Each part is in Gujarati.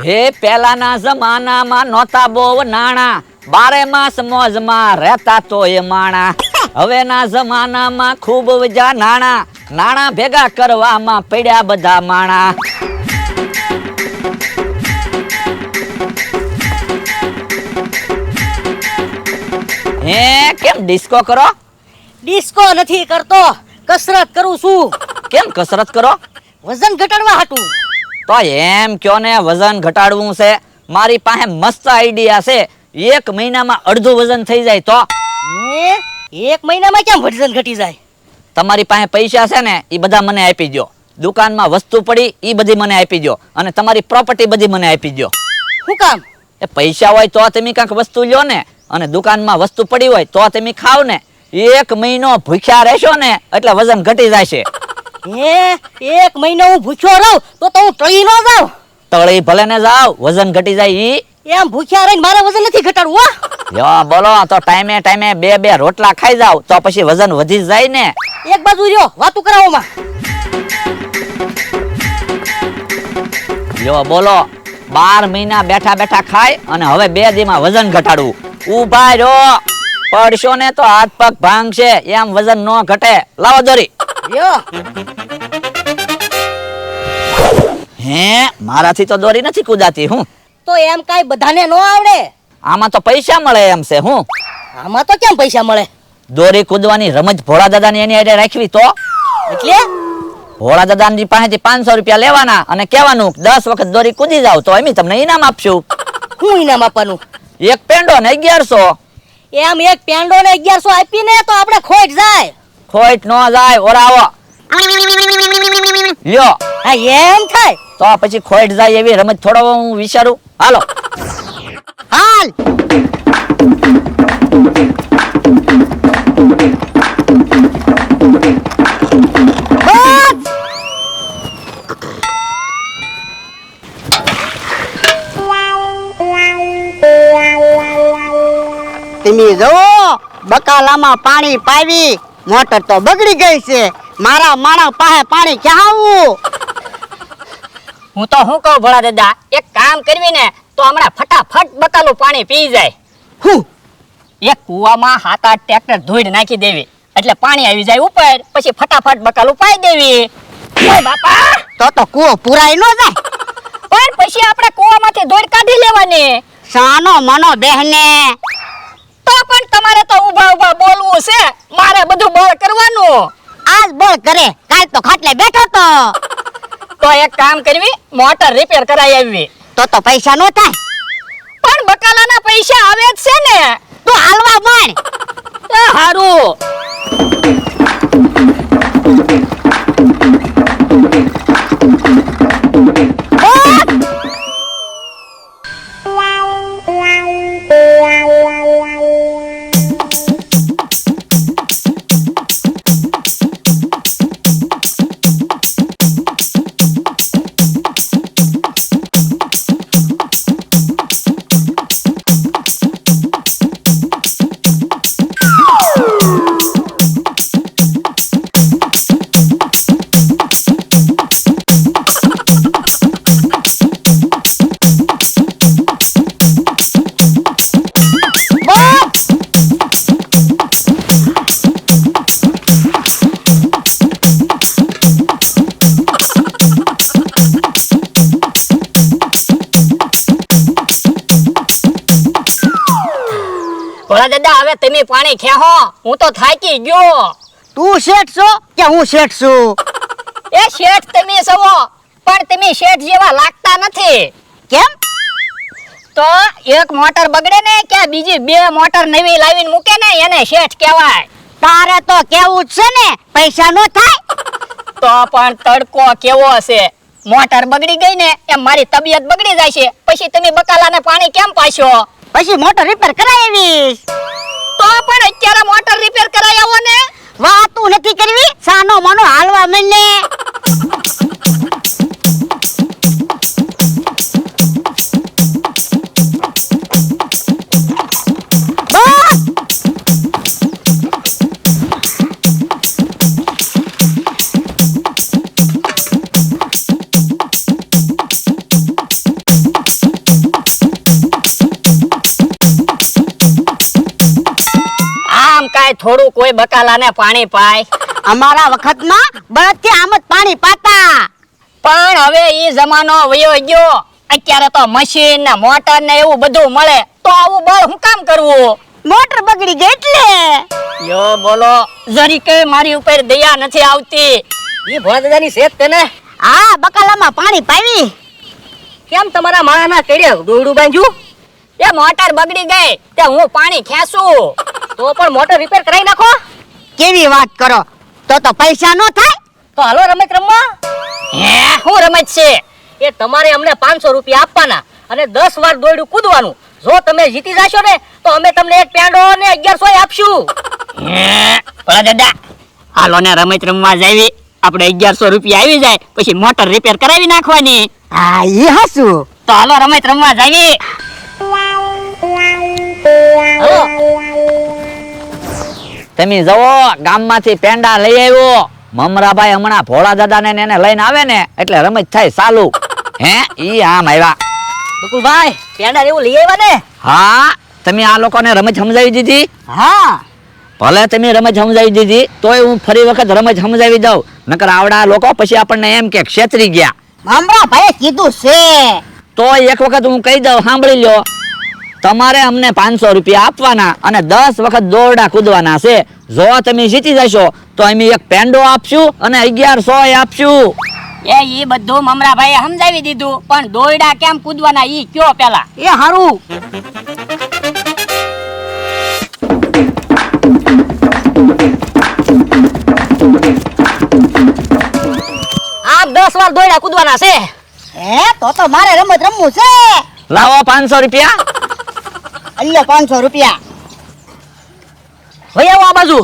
હે પેલાના જમાનામાં નહોતા બહુ નાણા, 12 માસ મોજમાં રહેતા તો એ માણા. હવેના જમાનામાં ખૂબ વજા નાણા, નાણા ભેગા કરવામાં પડ્યા બધા માણા. હે કેમ ડિસ્કો કરો? ડિસ્કો નથી કરતો, કસરત કરું છું. કેમ કસરત કરો? વજન ઘટાડવા હાટું. તો એમ કયો ને વજન ઘટાડવું છે. મારી પાસે મસ્ત આઈડિયા છે. 1 મહિનામાં અડધું વજન થઈ જાય તો. એક મહિનામાં કેમ વજન ઘટી જાય? તમારી પાસે પૈસા છે ને એ બધા મને આપી દો. દુકાનમાં વસ્તુ પડી એ બધી મને આપી દો. અને તમારી પ્રોપર્ટી બધી મને આપી દો. શું કામ? એ પૈસા હોય તો તમે કાંઈક વસ્તુ લ્યો ને, અને દુકાનમાં વસ્તુ પડી હોય તો તમે ખાવ ને. 1 મહિનો ભૂખ્યા રહેશો ને એટલે વજન ઘટી જાય છે. એક મહિનો હું ભૂખ્યો રહું તો હું ટળી ન જાઉં. તળી ભલે ને જાવ, વજન ઘટી જાય ઈ. એમ ભૂખ્યા રહીને મારે વજન નથી ઘટાડવું હો. યો બોલો તો ટાઈમે ટાઈમે 2 રોટલા ખાઈ જાવ તો પછી વજન વધી જાય ને. એક બાજુ રહ્યો વાતું કરાવોમાં. યો બોલો 12 મહિના બેઠા બેઠા ખાય અને હવે 2 દીમાં વજન ઘટાડવું. ઊભા રહ્યો, પડશો ને તો હાથ પગ ભાંગશે. એમ વજન નો ઘટે. લાવો દોરી. યો હે મારાથી તો દોરી નથી કુદાતી. હું તો એમ કાઈ બધાને ન આવડે. આમાં તો પૈસા મળે એમ છે. હું આમાં તો કેમ પૈસા મળે? દોરી કૂદવાની રમત ભોળા દાદાની એની આડે રાખવી તો. એટલે ભોળા દાદાની પાસેથી 500 રૂપિયા લેવાના અને કહેવાનું 10 વખત દોરી કૂદી જાવ તો અમે તમને ઇનામ આપશું. શું ઇનામ આપવાનું? એક પેંડો ને 1100. એમ એક પેંડો ને 1100 આપીને તો આપણે ખોટ જાય. ખોટ નો જાય. ઓરાવો લ્યો. હા એમ થાય તો પછી ખોટ જાય એવી રમત થોડો હું વિચારું. હાલો હાલ. તમે જુઓ બકાલામાં પાણી પાવી, મોટર તો બગડી ગઈ છે. મારા માણસ પાસે પાણી ક્યાં આવવું? હું તો શું કહું ભોળા દાદા, એક કામ કરવી ને તો હમણાં ફટાફટ બકાલું પાણી પી જાય. હું એક કુવામાં 7-8 ટ્રેક્ટર ધોઈડ નાખી દેવી એટલે પાણી આવી જાય ઉપર, પછી ફટાફટ બકાલું પાઈ દેવી. ઓય બાપા, તો કૂવો પુરાય ન જાય. પણ પછી આપણે કુવામાંથી ધોઈડ કાઢી લેવાની. સાનો મનો બહેને. તો પણ તમારે તો ઊભા ઊભા બોલવું છે, મારે બધું બળ કરવાનું. આજ બળ કરે, કાલ તો ખાટલે બેઠો તો એક કામ કરવી, મોટર રિપેર કરાવી આવવી. તો પૈસા નો થાય. પણ બકાલાના પૈસા આવે જ છે ને. તું હાલવા માંડ. હારું. ભોળા દાદા, હવે તમે પાણી ખેહો, હું તો થાકી ગયો. તું શેઠ છો કે હું શેઠ છું? એ શેઠ તમે છો, પણ તમે શેઠ જેવા લાગતા નથી. કેમ? તો એક મોટર બગડે ને કે બીજી 2 મોટર નવી લાવીને મૂકે ને એને શેઠ કહેવાય. તારે તો કેવું જ છે ને, પૈસા નો થાય. તો પણ તડકો કેવો હશે, મોટર બગડી ગઈ ને એમ મારી તબિયત બગડી જાય છે. પછી તમે બકાલાને પાણી કેમ પાશો? પછી મોટર રિપેર કરાવીશ. તો પણ અત્યારે મોટર રિપેર કરાવી આવો ને. વાતું નથી કરવી, સાનો મનો હાલવા મને. થોડું કોઈ બકાલાને પાણી પાય. અમારા વખતમાં બળદથી આમ જ પાણી પાતા. પણ હવે ઈ જમાનો વયો ગયો. અત્યારે તો મશીન ને મોટર ને એવું બધું મળે, તો આવું બળ હું કામ કરવું? મોટર બગડી ગઈ એટલે. યો બોલો, જરીકે મારી ઉપર દયા નથી આવતી. ઈ ભોળા દાદાની શેત તેને હા, બકાલામાં પાણી પાવી. કેમ તમારા માણાના કેડે દોરડું બાંધ્યું? એ મોટર બગડી ગઈ તે હું પાણી ખેંચું. તો પણ મોટર રિપેર કરાવી નાખો. કેવી વાત કરો? તો પૈસા નો થાય? તો હાલો રમત રમવા. હે હું રમત છે? એ તમારે અમને 500 રૂપિયા આપવાના અને 10 વાર દોરડું કૂદવાનું. જો તમે જીતી જાશો ને તો અમે તમને એક પેંડો ને 1100 આપશું. ભલા દાદા, હાલો ને રમત રમવા જાવી. આપણે 1100 રૂપિયા આવી જાય પછી મોટર રિપેર કરાવી નાખવાની. હા, ઈ હસું. તો હાલો રમત રમવા જાવી. હાલો. તમે જવો, ગામમાંથી પેંડા લઈ આવ્યો. મમરાભાઈ હમણાં ભોળા દાદાને ને એને લઈને આવે ને એટલે રમત થાય ચાલુ. હે ઈ આમ આવ્યા. બકુલભાઈ પેંડા એવું લઈ આવ્યા ને? હા, તમે આ લોકોને રમત સમજાવી દીધી? હા, ભલે તમે રમત સમજાવી દીધી તોય હું ફરી વખત રમત સમજાવી દઉં. નકર આવડા લોકો પછી આપણને એમ કે ક્ષેત્રી ગયા. મામરા ભાઈએ કીધું છે. તો એક વખત હું કહી દઉં, સાંભળી લ્યો. તમારે અમને 500 રૂપિયા આપવાના અને 10 વખત દોરડા કૂદવાના છે. જો તમે જીતી જશો તો અમે એક પેંડો આપશું અને 1100 આપશું. એ ઈ બધું મમરાભાઈએ સમજાવી દીધું, પણ દોરડા કેમ કૂદવાના ઈ કયો પેલા. એ હારું. આમ 10 વાર દોરડા કૂદવાના છે. હે, તો મારે રમત રમવું છે. લાવો 500 રૂપિયા. અલ્યો 500 રૂપિયા. ભાઈ આવો આ બાજુ.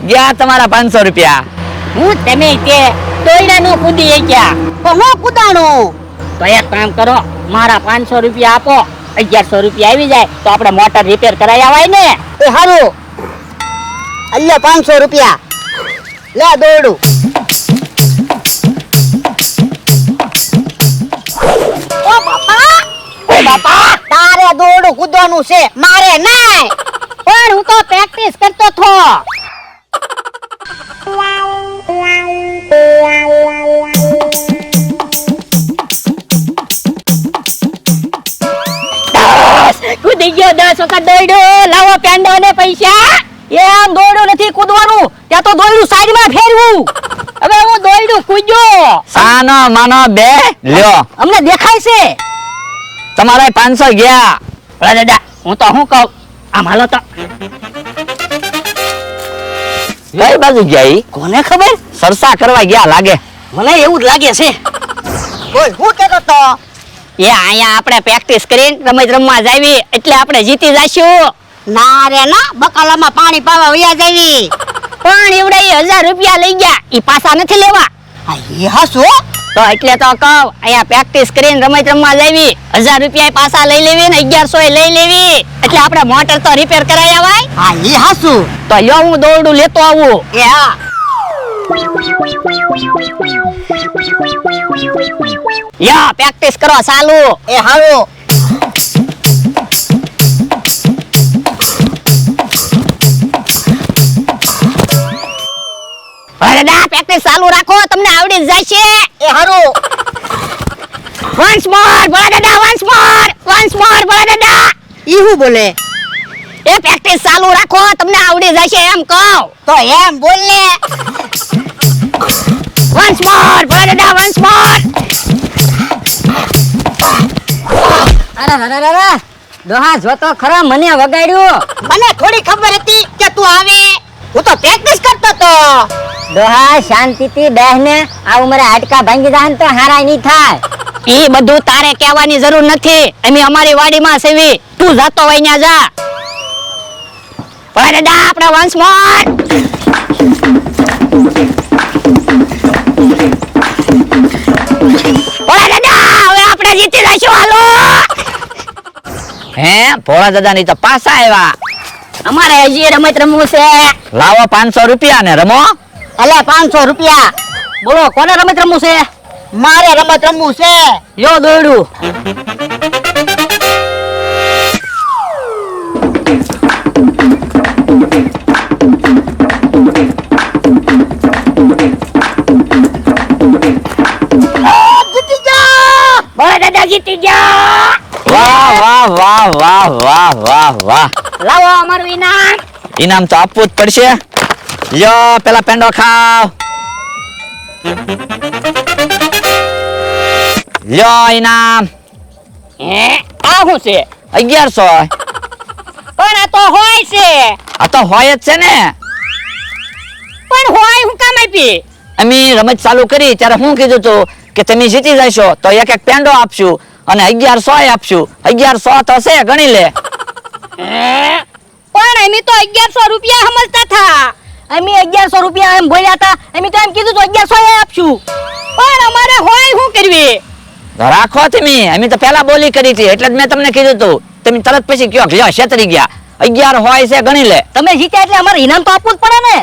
ગયા તમારા 500 રૂપિયા. હું તમે તે દોરડા નો કૂદી ગયા. તો હું કૂદાણું. તો એક કામ કરો, મારા 500 રૂપિયા આપો. 1100 રૂપિયા આવી જાય તો આપણે મોટર રિપેર કરાવી આવાય ને. એ હારું. અલ્યો 500 રૂપિયા. લે દોરડું. ઓ બાપા, તારે દોરડું કૂદવાનું છે, મારે નહીં. પણ હું તો પ્રેક્ટિસ કરતો થો. કૂદી ગયો 10 વખત દોડ્યો. લાવો પેંડો ને પૈસા. એમ દોરડું નથી કૂદવાનું, ત્યાં તો દોરડું સાઈડમાં ફેરવું. હવે હું દોડ્યું કૂદ્યો. સાનો માનો બે લ્યો. અમને દેખાય છે. તમારે 500 ગયા. ભલા દાદા, હું તો શું કહું, આમ હાલો તો. કઈ બાજુ ગયા ઈ? કોને ખબર? સરસા કરવા ગયા લાગે. મને એવું જ લાગે છે. બોલ, હું કહેતો તો? એ અહીંયા આપણે પ્રેક્ટિસ કરીને રમત રમવા જાવી એટલે આપણે જીતી જઈશું. ના રે ના, બકાલામાં પાણી પાવા વયા જાવી. પણ એવડા 1000 રૂપિયા લઈ ગયા, ઈ પાછા નથી લેવા. હા, એ હસું. તો એટલે તો કહું, અહીંયા પ્રેક્ટિસ કરીને રમત રમવા જાવી. 1000 રૂપિયા પાછા લઈ લેવી ને 1100 લઈ લેવી એટલે આપણે મોટર તો રિપેર કરાવી આવાય. હા, એ હસું. તો યો હું દોરડું લેતો આવું. એ હા. યો પ્રેક્ટિસ કરો ચાલુ. એ હારું. ભલા દાદા, પ્રેક્ટિસ ચાલુ રાખો, તમને આવડી જ જશે. એ હારું. વન્સ મોર ભલા દાદા, વન્સ મોર ભલા દાદા. ઈ હું બોલે? એ પ્રેક્ટિસ ચાલુ રાખો, તમને આવડી જશે એમ કહું. તો એમ બોલ ને. વન્સ મોર ભલા દાદા, વન્સ મોર. અરે ડોહા જો તો ખરા, મને વગાડ્યું. મને થોડી ખબર હતી કે તું આવે. હું તો પ્રેક્ટિસ કરતો તો. ડોહા શાંતિથી બેહને, આ ઉંમરે હાડકા ભાંગી જાય ને તો હારાય નહીં થાય. ઈ બધું તારે કહેવાની જરૂર નથી, અમે અમારી વાડીમાં સેવી. તું જતો હોય ન્યા જા. ભલા દાદા, આપણે વન્સ મોર. ભલા દાદા, હવે આપણે જીતી જઈશું. હાલો. હે, ભોળા દાદા ની તો પાછા આવ્યા. અમારે હજી રમત રમવું છે. લાવો 500 રૂપિયા ને રમો. અલે 500 રૂપિયા. બોલો કોને રમત રમવું છે? મારે રમત રમવું છે. યો દોયડું. જીતી જા. બોલો દાદા જીતી ગયા. વાહ વાહ વાહ વાહ વાહ વાહ વાહ. લાવો અમારું ઇનામ. ઇનામ તો આપવું જ પડશે. લ્યો પેલા પેંડો ખાવ. લ્યો ઇનામ હે આ શું છે? 1100. પણ આ તો હોય છે. આ તો હોય જ છે ને. પણ હોય હું કામ આપી? અમે રમત ચાલુ કરી ત્યારે હું કીધું તું કે તમે જીતી જશો તો એક એક પેંડો આપશું અને 1100 આપશું. 1100 તો છે, ગણી લે. પણ અમે તો 1100 રૂપિયા સમજતા હતા. અમે 1100 રૂપિયા એમ ભર્યા હતા. અમે તો એમ કીધું તો 1100 આપશું. પણ અમારે હોય શું કરવી? રાખો તમે, અમે તો પેલા બોલી કરી હતી એટલે જ મેં તમને કીધું તું. તમે તરત પછી કયો લ્યો છેતરી ગયા. 11 હોય છે, ગણી લે. તમે જીત્યા એટલે અમારે ઇનામ તો આપવું જ પડે ને.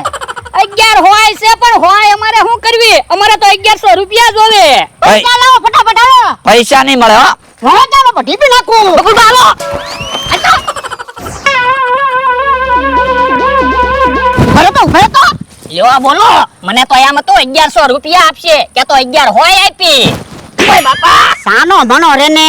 11 હોય છે પણ હોય અમારે શું કરવી? અમારે તો 1100 રૂપિયા જોવે. પૈસા લાવો ફટાફટ હાલો. પૈસા નહીં મળે હો. હવે ચાલો બધી બી નાખું. બકુલ હાલો. ભરે તો ઉભે તો. લ્યો બોલો, મને તો એમ તો 1100 રૂપિયા આપશે કે તો 11 હોય આપી. ઓય બાપા, સાનો ભણો રે ને.